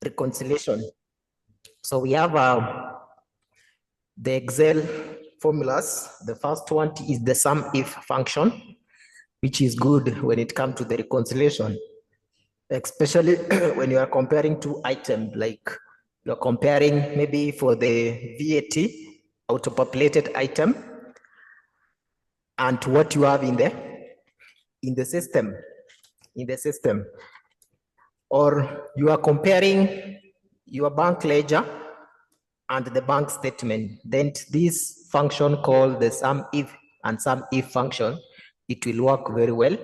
reconciliation. So we have the Excel formulas. The first one is the SUMIF function, which is good when it comes to the reconciliation, especially when you are comparing two items, like you're comparing maybe for the VAT auto-populated item and what you have in the system, or you are comparing your bank ledger and the bank statement. Then this function called the SUMIF and SUMIF function, it will work very well.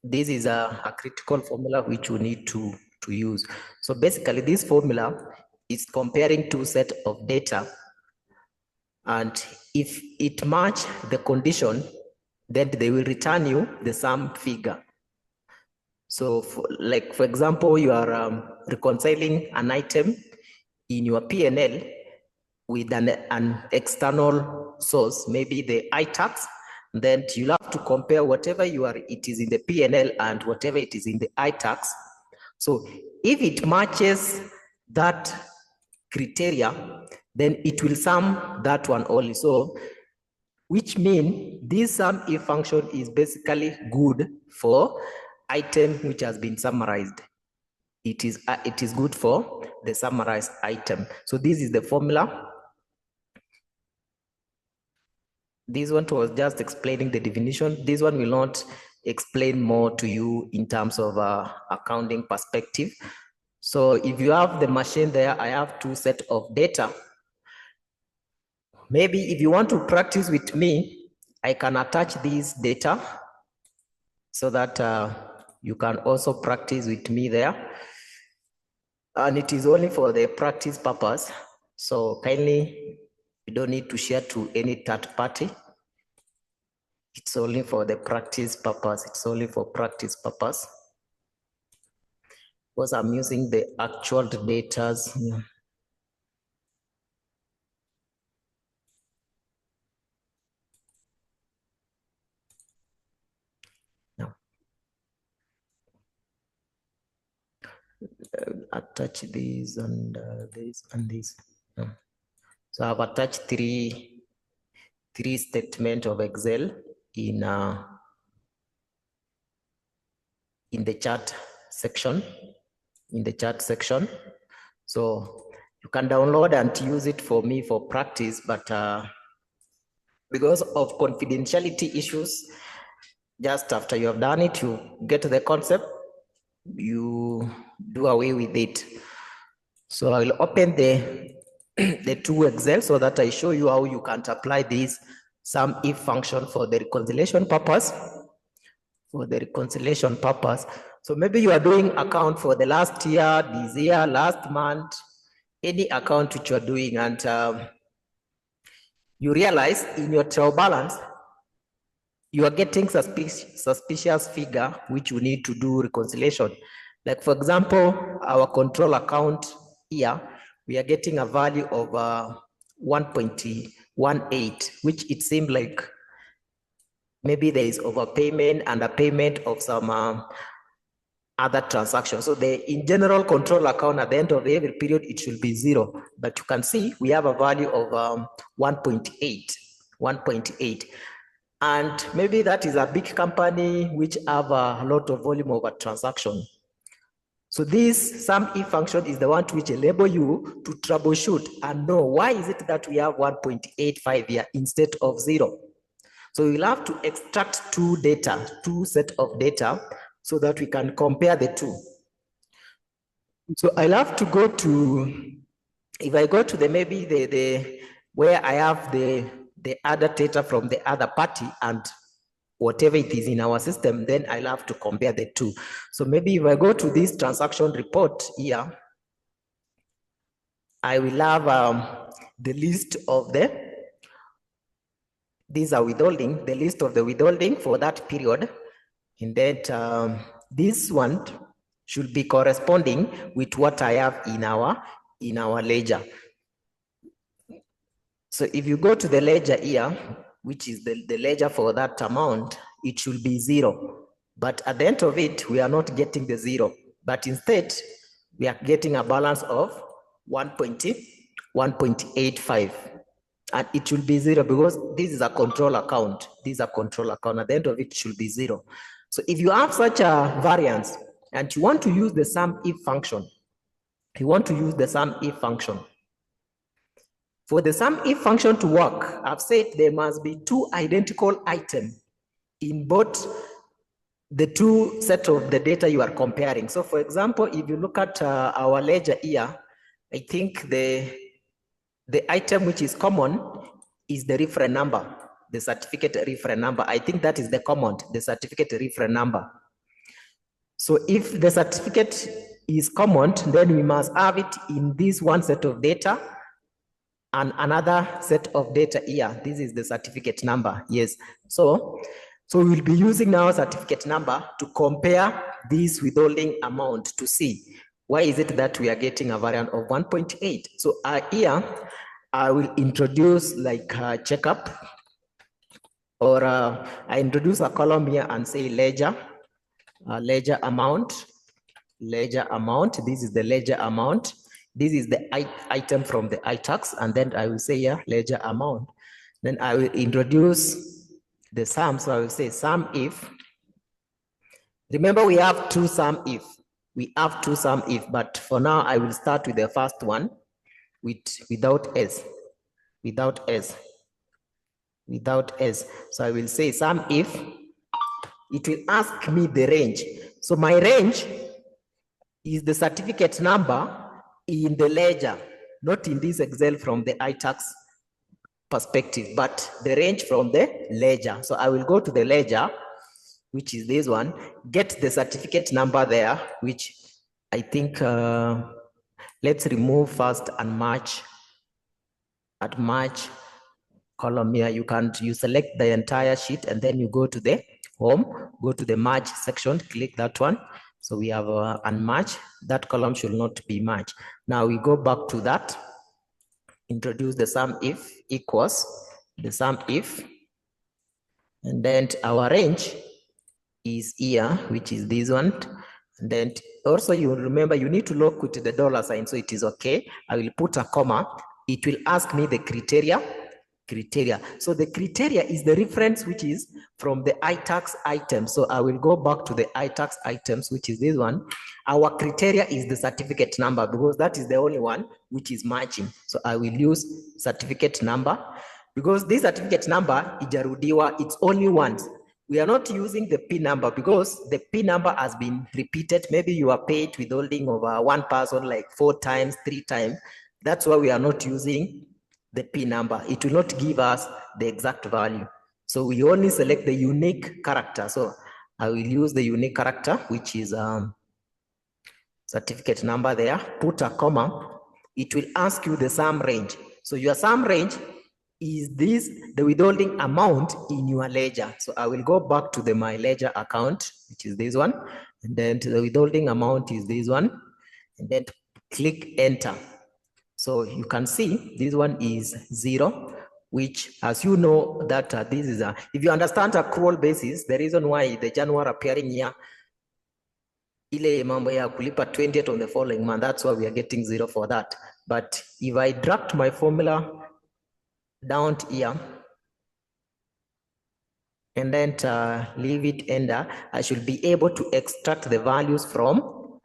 This is a critical formula which we need to use. So basically this formula is comparing two sets of data, and if it match the condition, then they will return you the sum figure. So for example, you are reconciling an item in your P&L with an external source, maybe the iTax, then you'll have to compare whatever it is in the P&L and whatever it is in the iTax. So if it matches that criteria, then it will sum that one only. So which means this SUMIF function is basically good for item which has been summarized. It is good for the summarized item. So this is the formula. This one was just explaining the definition. This one will not explain more to you in terms of accounting perspective. So if you have the machine there, I have two sets of data. Maybe if you want to practice with me, I can attach this data so that you can also practice with me there. And it is only for the practice purpose. So kindly, you don't need to share to any third party. It's only for the practice purpose. It's only for practice purpose. Because I'm using the actual data. Yeah. No. Attach these and this and this. No. So I've attached three statements of Excel in the chart section. So you can download and use it for me for practice, but because of confidentiality issues, just after you have done it, you get the concept, you do away with it. So I will open the two Excel so that I show you how you can apply this SUMIF function for the reconciliation purpose. So maybe you are doing account for the last year, this year, last month, any account which you are doing, and you realize in your trial balance, you are getting suspicious figure which you need to do reconciliation. Like for example, our control account here, we are getting a value of 1.18, which it seems like maybe there is overpayment and a payment of some other transactions. So in general control account at the end of every period, it should be 0. But you can see we have a value of 1.8. And maybe that is a big company which have a lot of volume of a transaction. So this SUMIF function is the one which enable you to troubleshoot and know why is it that we have 1.85 here instead of 0. So we'll have to extract two set of data, so that we can compare the two. So I'll have to go to, if I go to maybe the where I have the other data from the other party and whatever it is in our system, then I'll have to compare the two. So maybe if I go to this transaction report here, I will have the list of these are withholding, the list of the withholding for that period. And then this one should be corresponding with what I have in our ledger. So if you go to the ledger here, which is the ledger for that amount, it should be 0. But at the end of it, we are not getting the 0, but instead, we are getting a balance of 1.85. And it should be 0 because this is a control account. This is a control account. At the end of it should be 0. So if you have such a variance and you want to use the sum if function, For the sum if function to work, I've said there must be two identical items in both the two sets of the data you are comparing. So for example, if you look at our ledger here, I think the item which is common is the reference number, the certificate reference number. I think that is the common, the certificate reference number. So if the certificate is common, then we must have it in this one set of data and another set of data here. This is the certificate number, yes. So we'll be using now certificate number to compare this withholding amount to see why is it that we are getting a variance of 1.8. So here, I will introduce like a checkup, or I introduce a column here and say ledger amount. This is the ledger amount. This is the item from the iTax, and then I will say here ledger amount. Then I will introduce the sum. So I will say sum if. Remember, we have two sum if. But for now, I will start with the first one without S. So I will say sum if. It will ask me the range. So my range is the certificate number in the ledger, not in this Excel from the iTax perspective, but the range from the ledger. So I will go to the ledger, which is this one, get the certificate number there, which I think, let's remove first and match. At match column here, you select the entire sheet and then you go to the home, go to the match section, click that one. So we have unmatch. That column should not be matched. Now we go back to that, introduce the sum if equals the sum if, and then our range is here, which is this one. And then also you remember you need to look with the dollar sign, so it is okay. I will put a comma. It will ask me the criteria. So the criteria is the reference which is from the iTax item. So I will go back to the iTax items, which is this one. Our criteria is the certificate number because that is the only one which is matching. So I will use certificate number because this certificate number, ijarudiwa, it's only once. We are not using the P number because the P number has been repeated. Maybe you are paid withholding over one person like 4 times, 3 times. That's why we are not using the P number. It will not give us the exact value. So we only select the unique character. So I will use the unique character, which is certificate number there, put a comma. It will ask you the sum range. So your sum range is this, the withholding amount in your ledger. So I will go back to my ledger account, which is this one. And then the withholding amount is this one. And then click enter. So you can see this one is 0, which, as you know, that this is if you understand accrual basis, the reason why the January appearing here, ile mambo ya kulipa 20th on the following month, that's why we are getting 0 for that. But if I drag my formula down here and then leave it enter, I should be able to extract the values from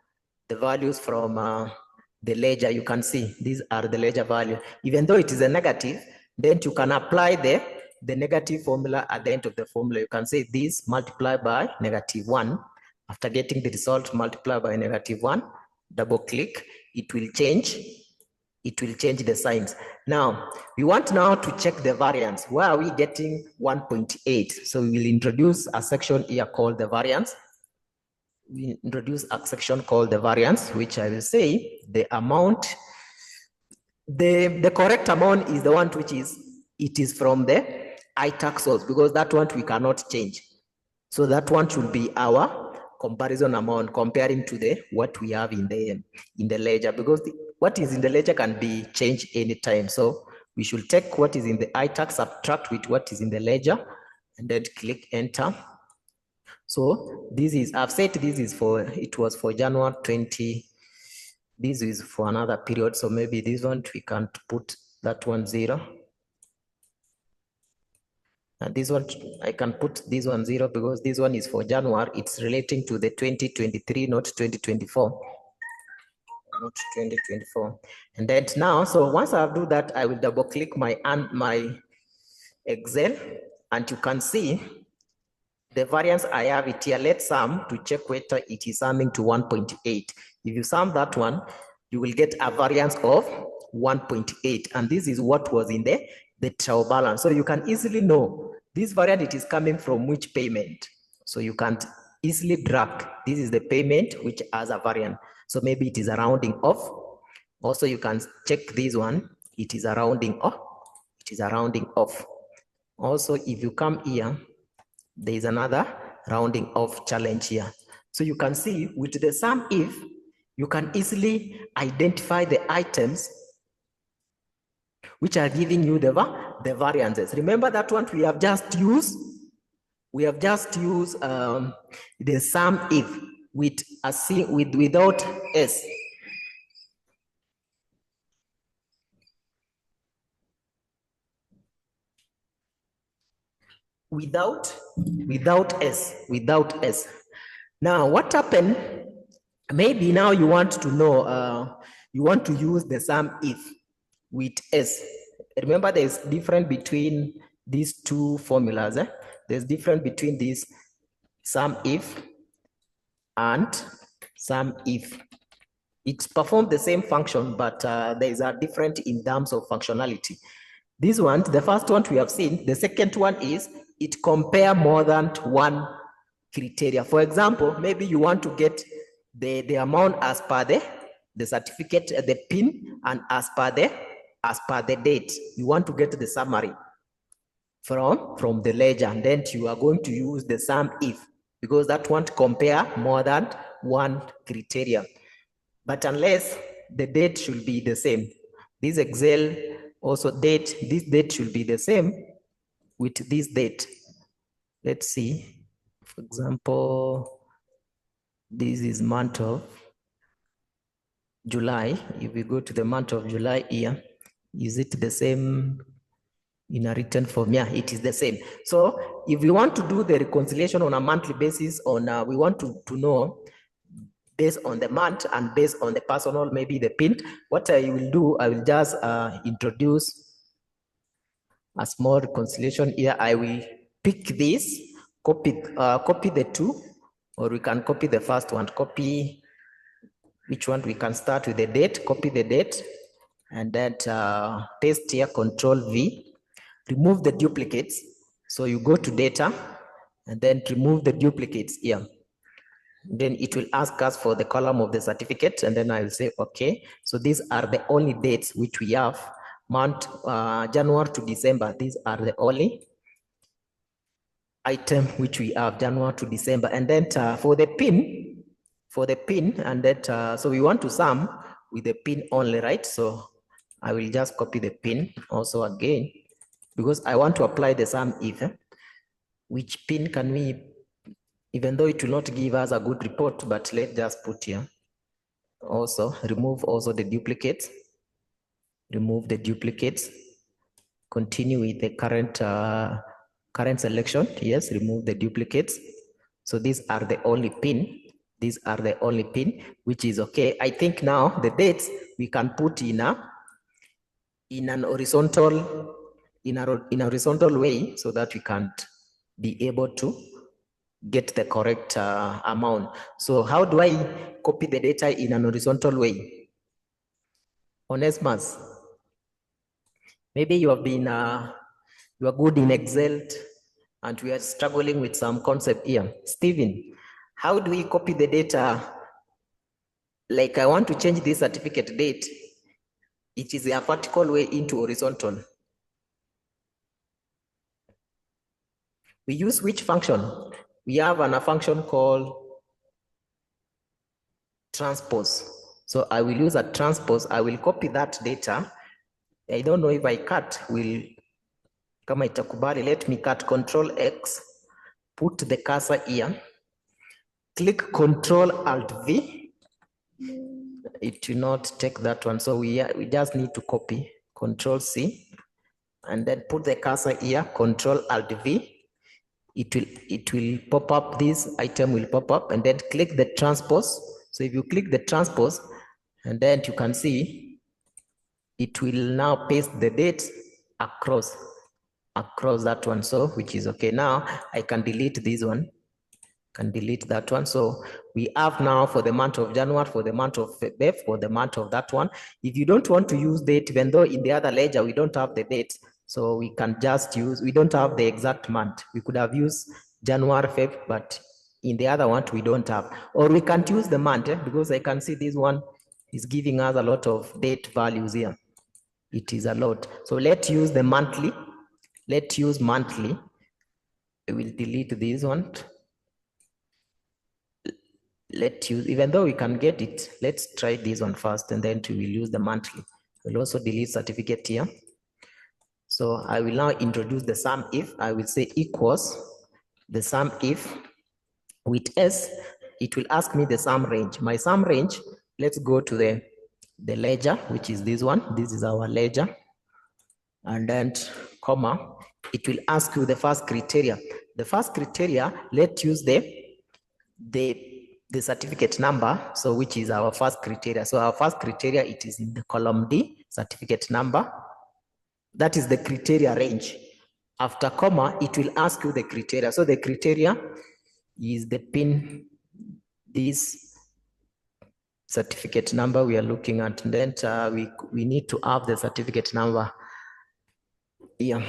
the ledger. You can see these are the ledger value. Even though it is a negative, then you can apply the negative formula at the end of the formula. You can say this multiplied by -1. After getting the result, multiply by -1, double click, it will change the signs. Now, we want now to check the variance. Where are we getting 1.8? So we will introduce a section here called the variance. We introduce a section called the variance, which I will say the amount, the correct amount is the one which is from the iTax source, because that one we cannot change. So that one should be our comparison amount comparing to what we have in the ledger, because what is in the ledger can be changed anytime. So we should take what is in the iTax, subtract with what is in the ledger, and then click enter. So this is, I've said this is for, it was for January 20. This is for another period. So maybe this one, we can't put that one 0. And this one, I can put this one 0 because this one is for January. It's relating to the 2023, not 2024. Not 2024. And then now, so once I do that, I will double click my Excel, and you can see the variance I have it here. Let's sum to check whether it is summing to 1.8. If you sum that one, you will get a variance of 1.8. And this is what was in the trial balance. So you can easily know this variance, it is coming from which payment. So you can easily drag, this is the payment which has a variance. So maybe it is a rounding off. Also, you can check this one, it is a rounding off. It is a rounding off. Also, if you come here, there is another rounding off challenge here. So you can see with the sum if, you can easily identify the items which are giving you the variances. Remember that one we have just used? We have just used the sum if with a C, without S. Without S. Now, what happened? Maybe now you want to know, you want to use the sum if with S. Remember, there's difference between these two formulas. There's difference between this sum if and sum if. It performs the same function, but there is a difference in terms of functionality. This one, the first one we have seen. The second one is it compare more than one criteria. For example, maybe you want to get the amount as per the certificate, the PIN, and as per the date. You want to get the summary from the ledger, and then you are going to use the sum if, because that one compare more than one criteria. But unless the date should be the same, this Excel also date, this date should be the same with this date. Let's see, for example, this is month of July. If we go to the month of July here, is it the same in a written form? Yeah, it is the same. So if we want to do the reconciliation on a monthly basis, we want to know based on the month and based on the personal, maybe the PIN, what I will do, I will just introduce a small reconciliation here. I will pick this, copy the two, or we can copy the first one. Copy which one? We can start with the date, copy the date, and then paste here, Control V, remove the duplicates. So you go to data and then remove the duplicates here. Then it will ask us for the column of the certificate, and then I will say, okay. So these are the only dates which we have, month January to December. These are the only item which we have, January to December. And then for the PIN, and that, so we want to sum with the PIN only, right? So I will just copy the PIN also again, because I want to apply the sum if. Which PIN can we, even though it will not give us a good report, but let's just put here. Also, remove also the duplicates. Remove the duplicates. Continue with the current selection. Yes, remove the duplicates. So these are the only PIN. These are the only PIN, which is okay. I think now the dates we can put in a horizontal way, so that we can be able to get the correct amount. So how do I copy the data in an horizontal way? Onesmus, maybe you have been you are good in Excel and we are struggling with some concept here. Steven, how do we copy the data? Like I want to change this certificate date. It is a vertical way into horizontal. We use which function? We have a function called transpose. So I will use a transpose. I will copy that data. I don't know if I cut, kama itakubali, let me cut, Control X, put the cursor here. click Control Alt V. It will not take that one. So we just need to copy Control C and then put the cursor here, Control Alt V. It will pop up, this item will pop up, and then click the transpose. So if you click the transpose, and then you can see it will now paste the date across that one, so which is okay. Now I can delete this one, can delete that one. So we have now for the month of January, for the month of February, for the month of that one. If you don't want to use date, even though in the other ledger we don't have the date, so we can just use, we don't have the exact month. We could have used January, Feb, but in the other one we don't have. Or we can't use the month, because I can see this one is giving us a lot of date values here. It is a lot. So let's use the monthly. Let's use monthly. I will delete this one. Let's use, even though we can get it, let's try this one first, and then we will use the monthly. We'll also delete certificate here. So I will now introduce the sum if. I will say equals the sum if with S. It will ask me the sum range. My sum range, let's go to the ledger, which is this one. This is our ledger. And then comma, it will ask you the first criteria. The first criteria, let's use the certificate number, so which is our first criteria. So our first criteria, it is in the column D, certificate number. That is the criteria range. After comma, it will ask you the criteria. So the criteria is the PIN, this certificate number we are looking at. And then we need to have the certificate number here.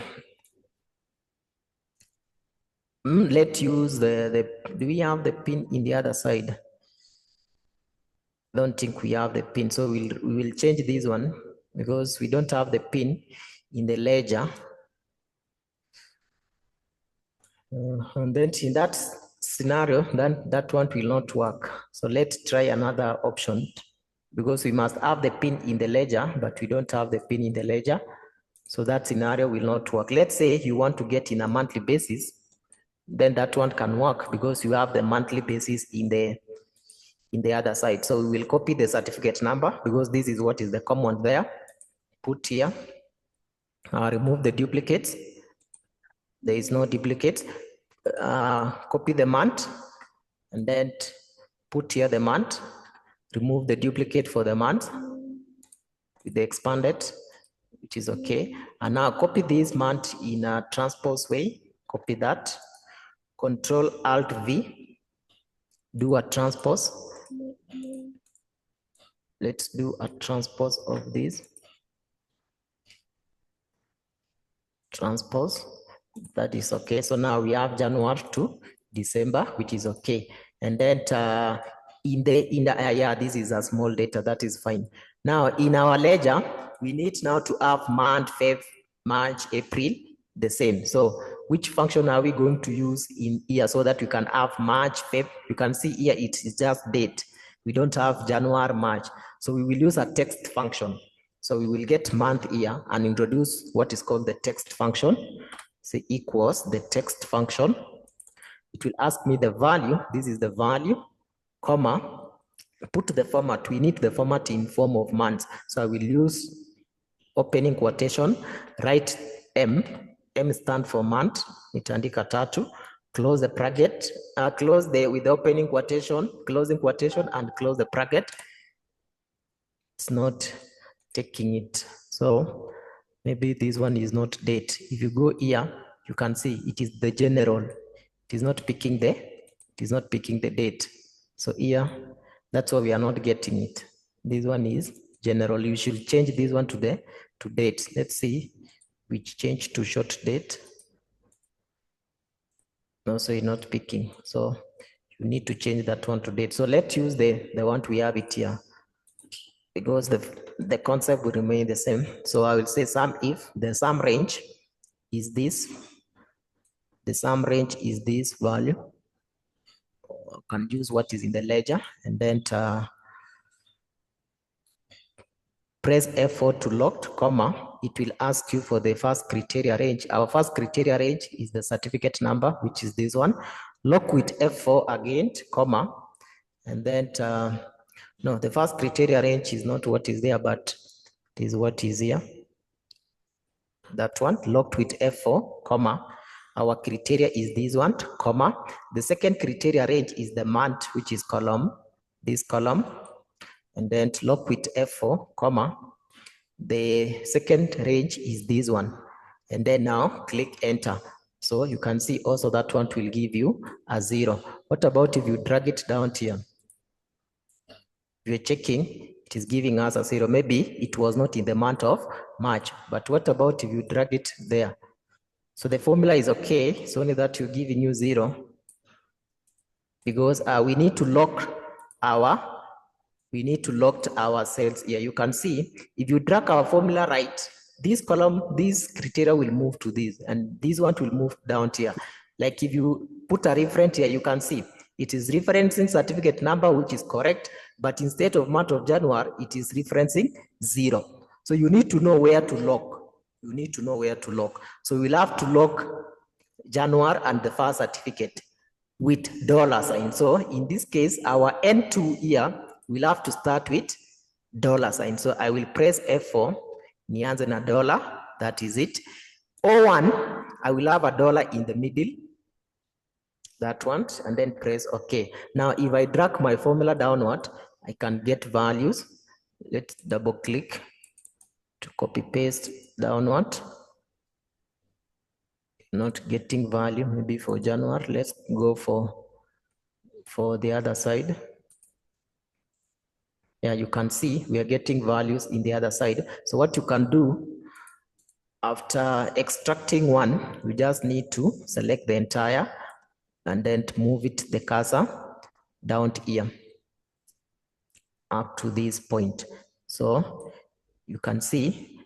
Let's use do we have the PIN in the other side? Don't think we have the PIN, so we will change this one because we don't have the PIN in the ledger. And then in that scenario, then that one will not work. So let's try another option, because we must have the PIN in the ledger, but we don't have the PIN in the ledger. So that scenario will not work. Let's say you want to get in a monthly basis, then that one can work because you have the monthly basis in the other side. So we will copy the certificate number because this is what is the common there. Put here, remove the duplicates. There is no duplicate. Copy the month and then put here the month. Remove the duplicate for the month with the expanded, which is okay. And now copy this month in a transpose way. Copy that. Control Alt V. Do a transpose. Let's do a transpose of this. Transpose. That is okay. So now we have January to December, which is okay. And then yeah, this is a small data. That is fine. Now in our ledger, we need now to have month, Feb, March, April, the same. So which function are we going to use in here so that we can have March, Feb? You can see here it is just date. We don't have January, March. So we will use a text function. So we will get month here and introduce what is called the text function. Say equals the text function. It will ask me the value. This is the value, comma, put the format. We need the format in form of months. So I will use opening quotation, write M. M stand for month. Nitaandika tatu. Close the bracket. Close with the opening quotation, closing quotation, and close the bracket. It's not taking it. So maybe this one is not date. If you go here, you can see it is the general. It is not picking the date. So here, that's why we are not getting it. This one is general. You should change this one to date. Let's see which change to short date. No, so it's not picking. So you need to change that one to date. So let's use the one we have it here, because the concept will remain the same. So I will say sum if the sum range is this. The sum range is this value. I can use what is in the ledger, and then press F4 to locked, comma. It will ask you for the first criteria range. Our first criteria range is the certificate number, which is this one. lock with F4 again, comma, and then, no, the first criteria range is not what is there, but it is what is here. That one, locked with F4, comma. Our criteria is this one, comma. The second criteria range is the month, which is column, this column, and then lock with F4, comma. The second range is this one, and then now click enter. So you can see also that one will give you a 0. What about if you drag it down here? We're checking, it is giving us a 0. Maybe it was not in the month of March, but what about if you drag it there? So the formula is okay, it's only that you're giving you 0 because we need to lock our cells here. You can see if you drag our formula right, this column, this criteria will move to this, and this one will move down here. Like if you put a reference here, you can see it is referencing certificate number, which is correct, but instead of month of January, it is referencing 0. So you need to know where to lock. You need to know where to lock. So we'll have to lock January and the first certificate with $sign. So in this case, our N2 here will have to start with $sign. So I will press F4, nianze na dollar, that is it. O1, I will have a dollar in the middle, that one, and then press OK. Now, if I drag my formula downward, I can get values. Let's double click to copy paste downward. Not getting value, maybe for January. Let's go for the other side. Yeah, you can see we are getting values in the other side. So what you can do, after extracting one, you just need to select the entire and then move it, the cursor, down here up to this point. So you can see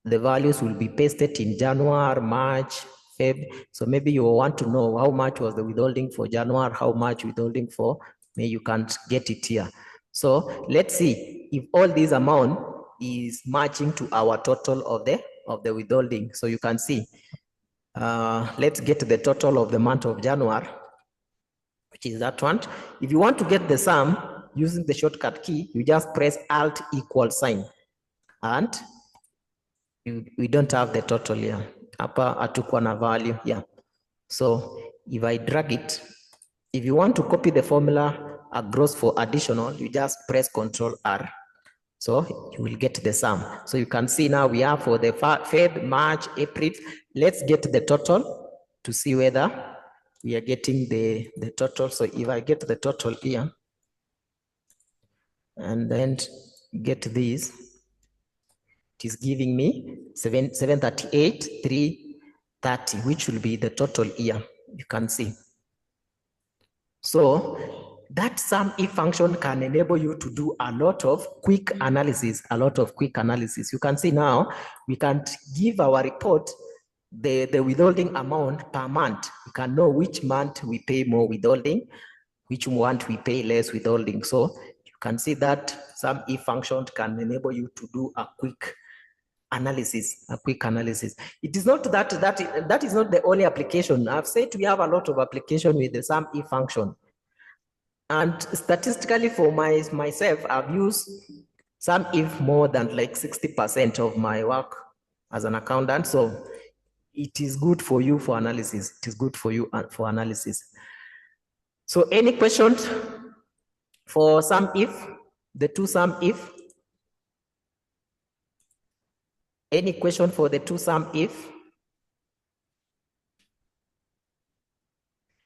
the values will be pasted in January, March, Feb. So maybe you want to know how much was the withholding for January, how much withholding for May. You can't get it here. So let's see if all this amount is matching to our total of the withholding. So you can see, let's get the total of the month of January, which is that one. If you want to get the sum using the shortcut key, you just press Alt =, and we don't have the total here. Hapa hatukuwa na value, yeah. So if I drag it, if you want to copy the formula across for additional, you just press Ctrl R. So you will get the sum. So you can see now we have for the Feb, March, April. Let's get the total to see whether we are getting the total. So if I get the total here and then get this, it is giving me 738,330, which will be the total here. You can see. So that sum if function can enable you to do a lot of quick analysis, You can see now we can give our report the withholding amount per month. We can know which month we pay more withholding, which month we pay less withholding. So you can see that sum if function can enable you to do a quick analysis. It is not that is not the only application. I've said we have a lot of application with the sum if function. And statistically for myself, I've used sum if more than like 60% of my work as an accountant. So it is good for you for analysis. It is good for you for analysis. So any questions for sum if, the two sum if? Any question for the two sum if?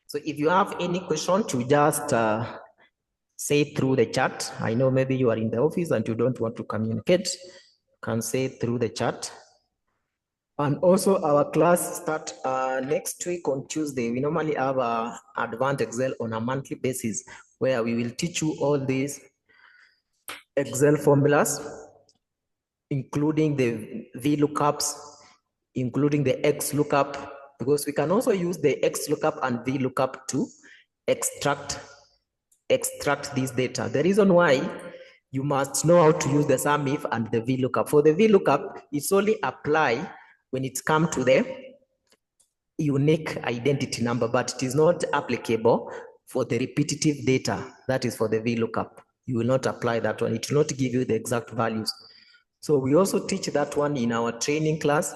So if you have any question, to just say through the chat. I know maybe you are in the office and you don't want to communicate. You can say through the chat. And also our class start next week on Tuesday. We normally have advanced Excel on a monthly basis where we will teach you all these Excel formulas, including the VLOOKUPs, including the XLOOKUP, because we can also use the XLOOKUP and VLOOKUP to extract this data. The reason why you must know how to use the sum if and the VLOOKUP. For the VLOOKUP, it's only apply when it's come to the unique identity number, but it is not applicable for the repetitive data. That is for the VLOOKUP. You will not apply that one. It will not give you the exact values. So we also teach that one in our training class,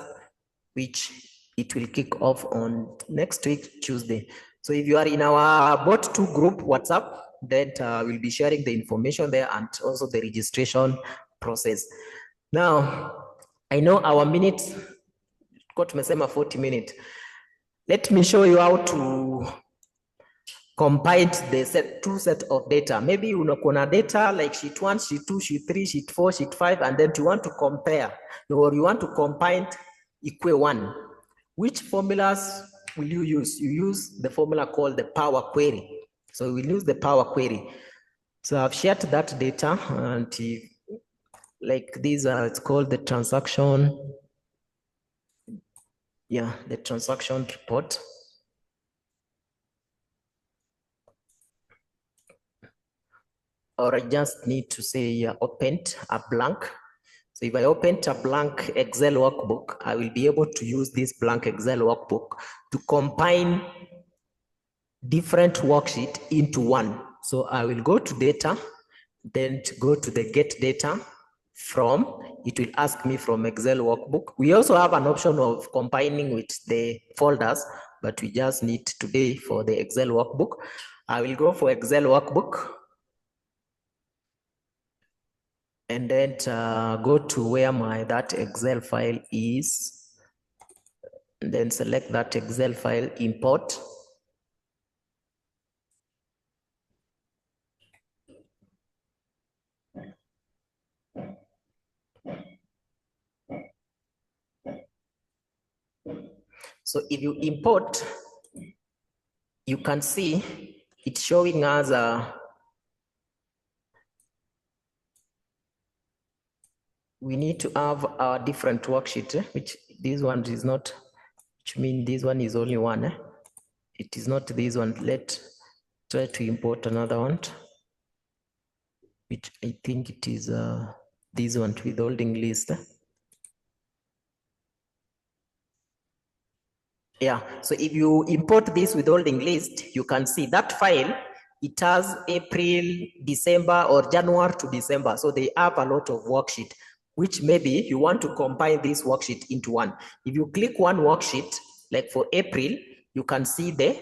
which it will kick off on next week, Tuesday. So if you are in our bot2 group WhatsApp, then we'll be sharing the information there and also the registration process. Now, I know our minutes, kwa tumesema 40 minutes. Let me show you how to combine the two set of data. Maybe you know data like sheet 1, sheet 2, sheet 3, sheet 4, sheet 5, and then you want to compare, or you want to combine equal 1. Which formulas will you use? You use the formula called the power query. So we'll use the power query. So I've shared that data, and like these are, it's called the transaction. Yeah, the transaction report. Or I just need to say opened a blank. So if I opened a blank Excel workbook, I will be able to use this blank Excel workbook to combine different worksheet into one. So I will go to data, then to go to the get data from, it will ask me from Excel workbook. We also have an option of combining with the folders, but we just need today for the Excel workbook. I will go for Excel workbook, and then go to where that Excel file is, and then select that Excel file, import. So if you import, you can see it's showing us we need to have a different worksheet, which this one is not, which means this one is only one. It is not this one. Let's try to import another one, which I think it is this one, withholding list. Yeah, so if you import this withholding list, you can see that file, it has April, December, or January to December. So they have a lot of worksheet, which maybe you want to combine this worksheet into one. If you click one worksheet, like for April, you can see the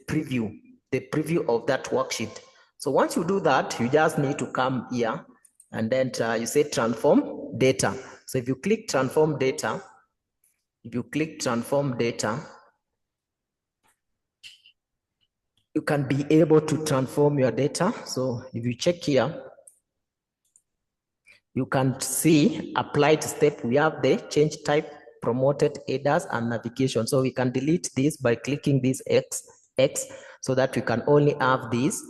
preview of that worksheet. So once you do that, you just need to come here, and then you say transform data. So if you click transform data, you can be able to transform your data. So if you check here, you can see applied step. We have the change type, promoted headers, and navigation. So we can delete this by clicking this X so that we can only have this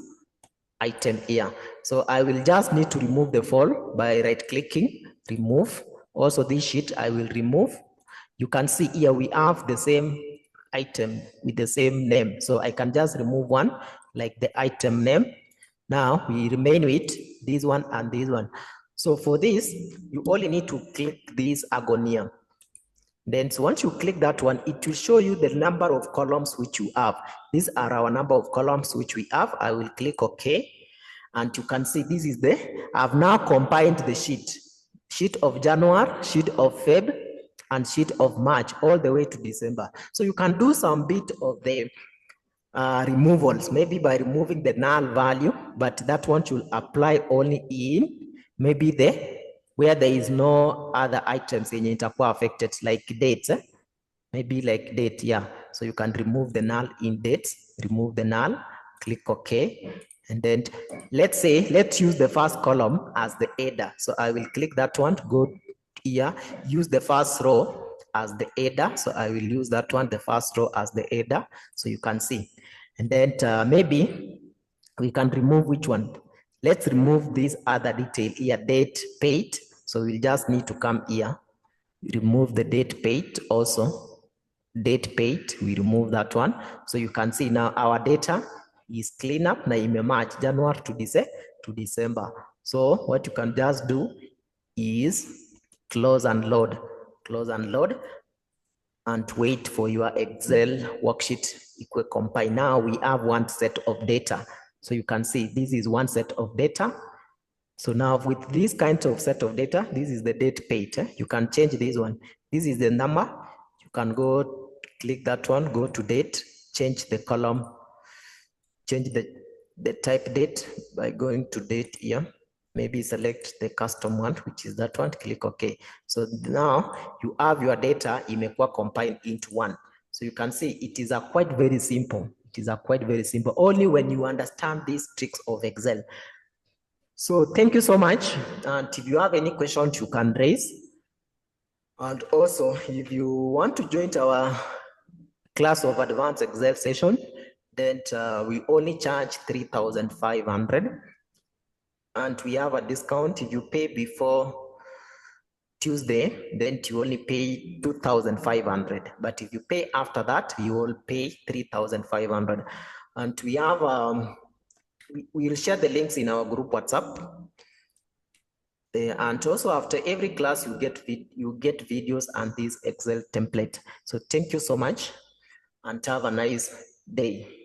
item here. So I will just need to remove the fall by right clicking, remove. Also this sheet I will remove. You can see here we have the same item with the same name. So I can just remove one, like the item name. Now we remain with this one and this one. So for this, you only need to click this agonia. Then so once you click that one, it will show you the number of columns which you have. These are our number of columns which we have. I will click OK. And you can see this is I've now combined the sheet of January, sheet of Feb, and sheet of March, all the way to December. So you can do some bit of the removals, maybe by removing the null value, but that one should apply only in maybe where there is no other items in itakuwa affected, like dates, maybe like date, yeah. So you can remove the null in dates, remove the null, click OK. And then let's use the first column as the header. So I will click that one, go here, use the first row as the header. So I will use that one, the first row as the header. So you can see. And then maybe we can remove which one? Let's remove this other detail here, date paid. So we'll just need to come here, remove the date paid also. Date paid, we remove that one. So you can see now our data is clean up na imematch January to December. So what you can just do is close and load. and wait for your Excel worksheet equal compile. Now we have one set of data. So you can see this is one set of data. So now with this kind of set of data, this is the date paid. You can change this one. This is the number. You can go click that one, go to date, change the column, change the type date by going to date here. Maybe select the custom one, which is that one, click OK. So now you have your data imekuwa combined into one. So you can see it is a quite very simple. It is a quite very simple, only when you understand these tricks of Excel. So thank you so much. And if you have any questions, you can raise. And also, if you want to join our class of advanced Excel session, then we only charge 3,500. And we have a discount. If you pay before Tuesday, then you only pay 2,500. But if you pay after that, you will pay 3,500. And we have, we will share the links in our group WhatsApp. And also after every class, you get videos and this Excel template. So thank you so much and have a nice day.